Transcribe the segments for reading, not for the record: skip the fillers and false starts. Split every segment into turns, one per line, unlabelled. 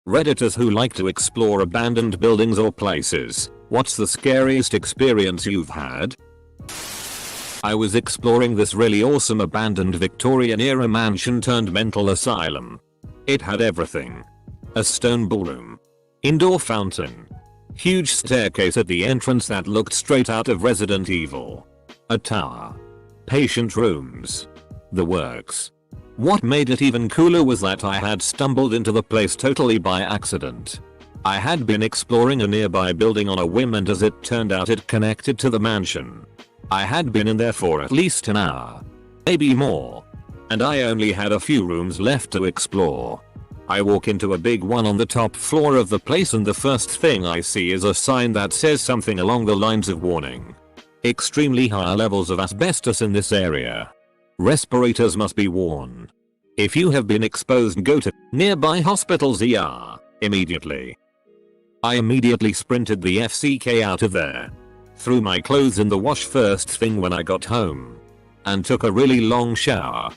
Redditors who like to explore abandoned buildings or places, what's the scariest experience you've had? I was exploring this really awesome abandoned Victorian-era mansion turned mental asylum. It had everything. A stone ballroom. Indoor fountain. Huge staircase at the entrance that looked straight out of Resident Evil. A tower. Patient rooms. The works. What made it even cooler was that I had stumbled into the place totally by accident. I had been exploring a nearby building on a whim, and as it turned out it connected to the mansion. I had been in there for at least an hour. Maybe more. And I only had a few rooms left to explore. I walk into a big one on the top floor of the place, and the first thing I see is a sign that says something along the lines of warning. Extremely high levels of asbestos in this area. Respirators must be worn. If you have been exposed, go to nearby hospitals ER immediately. I immediately sprinted the FCK out of there. Threw my clothes in the wash first thing when I got home. And took a really long shower.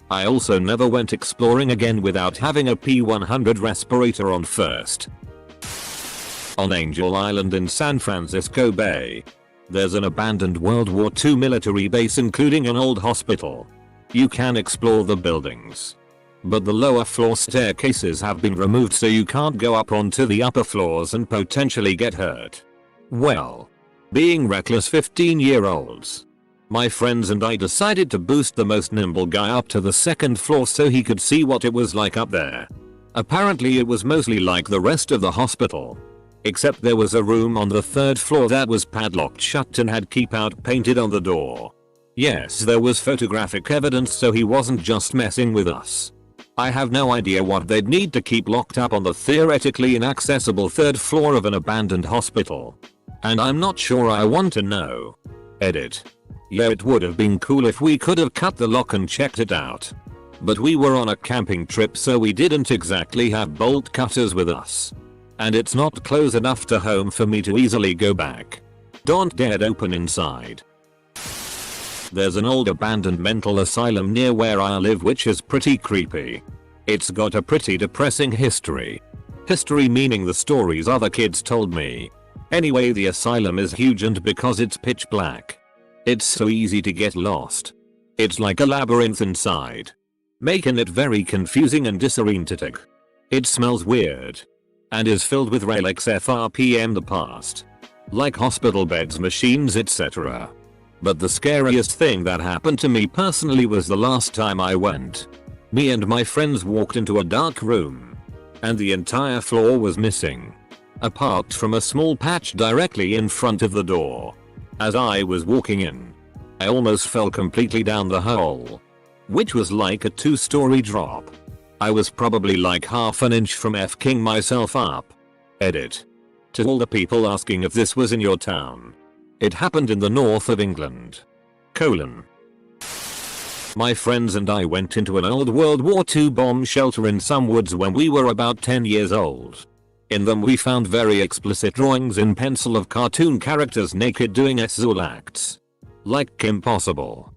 I also never went exploring again without having a P100 respirator on first. On Angel Island in San Francisco Bay. There's an abandoned World War II military base including an old hospital. You can explore the buildings. But the lower floor staircases have been removed, so you can't go up onto the upper floors and potentially get hurt. Well, being reckless 15-year-olds. My friends and I decided to boost the most nimble guy up to the second floor so he could see what it was like up there. Apparently it was mostly like the rest of the hospital. Except there was a room on the third floor that was padlocked shut and had "keep out" painted on the door. Yes, there was photographic evidence, so he wasn't just messing with us. I have no idea what they'd need to keep locked up on the theoretically inaccessible third floor of an abandoned hospital. And I'm not sure I want to know. Edit. Yeah, it would have been cool if we could have cut the lock and checked it out. But we were on a camping trip, so we didn't exactly have bolt cutters with us. And it's not close enough to home for me to easily go back. Don't dead open inside. There's an old abandoned mental asylum near where I live, which is pretty creepy. It's got a pretty depressing history. History meaning the stories other kids told me. Anyway, the asylum is huge, and because it's pitch black, it's so easy to get lost. It's like a labyrinth inside, making it very confusing and disorientating. It smells weird and is filled with relics from the past, like hospital beds, machines, etc. But the scariest thing that happened to me personally was the last time I went. Me and my friends walked into a dark room, and the entire floor was missing, apart from a small patch directly in front of the door. As I was walking in, I almost fell completely down the hole, which was like a 2-story drop. I was probably like half an inch from F-king myself up. Edit. To all the people asking if this was in your town. It happened in the north of England. My friends and I went into an old World War II bomb shelter in some woods when we were about 10 years old. In them we found very explicit drawings in pencil of cartoon characters naked doing sexual acts. Like Kim Possible.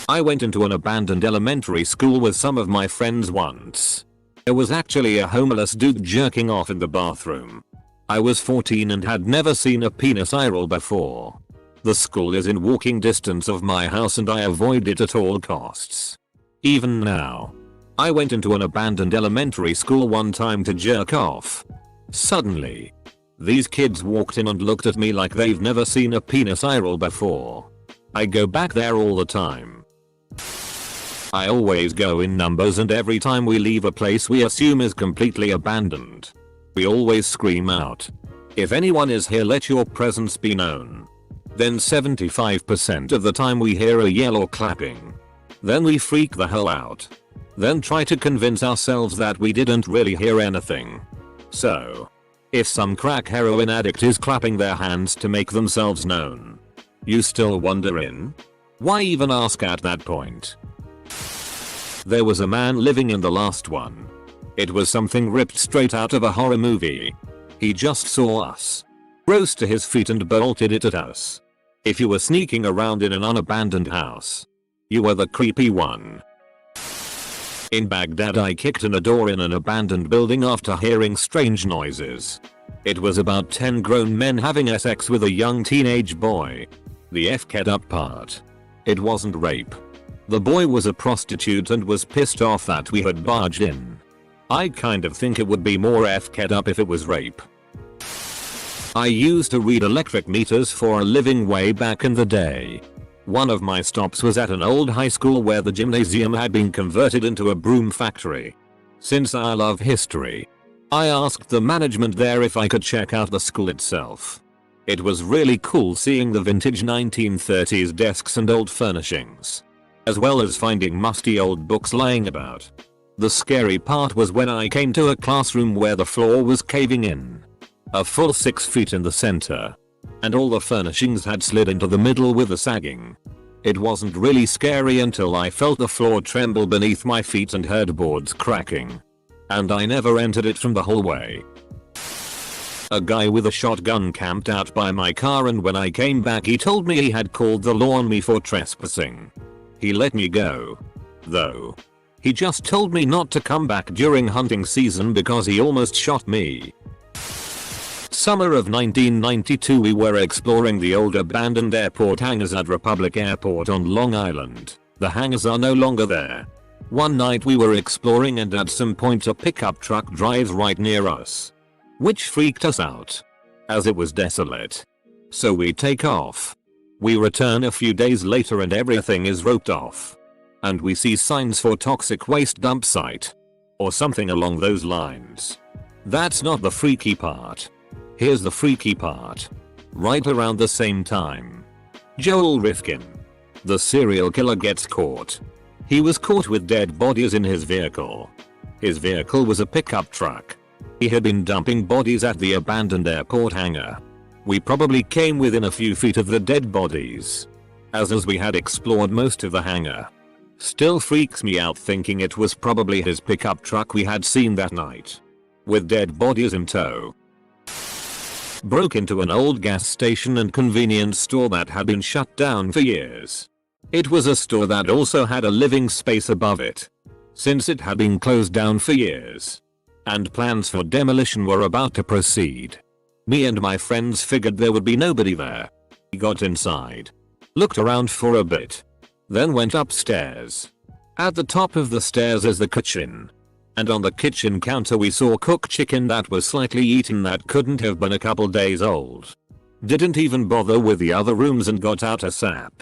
I went into an abandoned elementary school with some of my friends once. There was actually a homeless dude jerking off in the bathroom. I was 14 and had never seen a penis IRL before. The school is in walking distance of my house and I avoid it at all costs. Even now. I went into an abandoned elementary school one time to jerk off. Suddenly, these kids walked in and looked at me like they've never seen a penis IRL before. I go back there all the time. I always go in numbers, and every time we leave a place we assume is completely abandoned, we always scream out, "If anyone is here, let your presence be known." Then 75% of the time we hear a yell or clapping. Then we freak the hell out. Then try to convince ourselves that we didn't really hear anything. So, if some crack heroin addict is clapping their hands to make themselves known, you still wondering? Why even ask at that point? There was a man living in the last one. It was something ripped straight out of a horror movie. He just saw us, rose to his feet and bolted it at us. If you were sneaking around in an unabandoned house, you were the creepy one. In Baghdad I kicked in a door in an abandoned building after hearing strange noises. It was about 10 grown men having sex with a young teenage boy. The FK'd up part. It wasn't rape. The boy was a prostitute and was pissed off that we had barged in. I kind of think it would be more FK'd up if it was rape. I used to read electric meters for a living way back in the day. One of my stops was at an old high school where the gymnasium had been converted into a broom factory. Since I love history, I asked the management there if I could check out the school itself. It was really cool seeing the vintage 1930s desks and old furnishings, as well as finding musty old books lying about. The scary part was when I came to a classroom where the floor was caving in. A full 6 feet in the center. And all the furnishings had slid into the middle with a sagging. It wasn't really scary until I felt the floor tremble beneath my feet and heard boards cracking. And I never entered it from the hallway. A guy with a shotgun camped out by my car, and when I came back he told me he had called the law on me for trespassing. He let me go, though. He just told me not to come back during hunting season because he almost shot me. Summer of 1992 we were exploring the old abandoned airport hangars at Republic Airport on Long Island. The hangars are no longer there. One night we were exploring and at some point a pickup truck drives right near us, which freaked us out, as it was desolate. So we take off. We return a few days later and everything is roped off. And we see signs for toxic waste dump site. Or something along those lines. That's not the freaky part. Here's the freaky part. Right around the same time, Joel Rifkin, the serial killer, gets caught. He was caught with dead bodies in his vehicle. His vehicle was a pickup truck. He had been dumping bodies at the abandoned airport hangar. We probably came within a few feet of the dead bodies, as we had explored most of the hangar. Still freaks me out thinking it was probably his pickup truck we had seen that night, with dead bodies in tow. Broke into an old gas station and convenience store that had been shut down for years. It was a store that also had a living space above it, since it had been closed down for years, and plans for demolition were about to proceed. Me and my friends figured there would be nobody there. We got inside, looked around for a bit, then went upstairs. At the top of the stairs is the kitchen. And on the kitchen counter we saw cooked chicken that was slightly eaten that couldn't have been a couple days old. Didn't even bother with the other rooms and got out ASAP.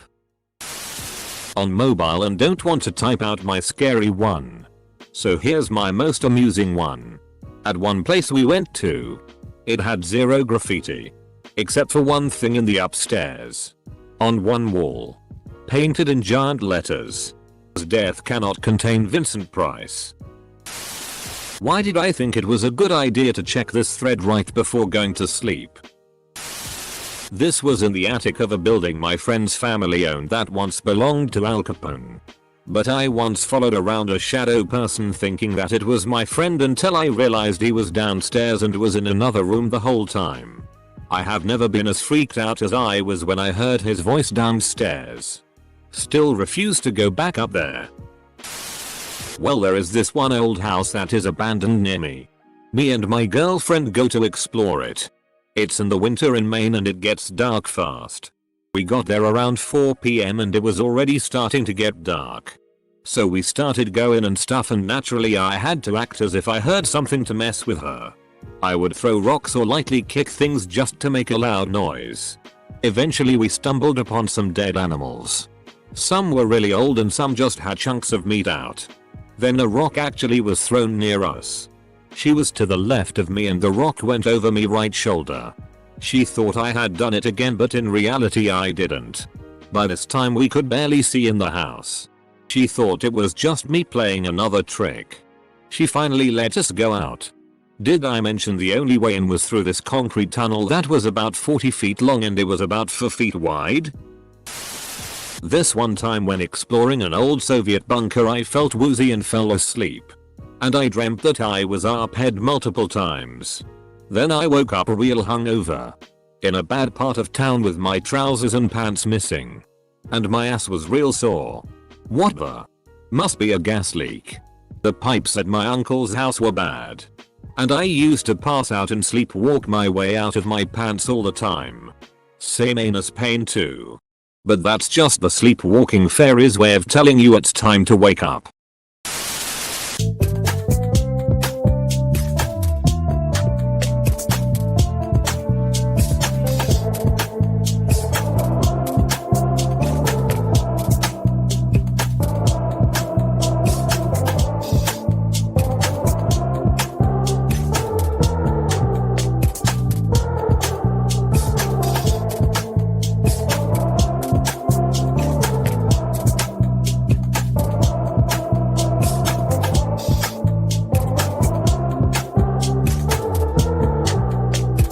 On mobile and don't want to type out my scary one. So here's my most amusing one. At one place we went to, it had zero graffiti. Except for one thing in the upstairs. On one wall, painted in giant letters, "Death cannot contain Vincent Price." Why did I think it was a good idea to check this thread right before going to sleep? This was in the attic of a building my friend's family owned that once belonged to Al Capone. But I once followed around a shadow person thinking that it was my friend until I realized he was downstairs and was in another room the whole time. I have never been as freaked out as I was when I heard his voice downstairs. Still refuse to go back up there. Well, there is this one old house that is abandoned near me. Me and my girlfriend go to explore it. It's in the winter in Maine and it gets dark fast. We got there around 4 PM and it was already starting to get dark. So we started going and stuff, and naturally I had to act as if I heard something to mess with her. I would throw rocks or lightly kick things just to make a loud noise. Eventually we stumbled upon some dead animals. Some were really old and some just had chunks of meat out. Then a rock actually was thrown near us. She was to the left of me and the rock went over me right shoulder. She thought I had done it again, but in reality I didn't. By this time we could barely see in the house. She thought it was just me playing another trick. She finally let us go out. Did I mention the only way in was through this concrete tunnel that was about 40 feet long and it was about 4 feet wide? This one time when exploring an old Soviet bunker I felt woozy and fell asleep. And I dreamt that I was up-head multiple times. Then I woke up real hungover. In a bad part of town with my trousers and pants missing. And my ass was real sore. What the? Must be a gas leak. The pipes at my uncle's house were bad. And I used to pass out and sleepwalk my way out of my pants all the time. Same anus pain too. But that's just the sleepwalking fairy's way of telling you it's time to wake up.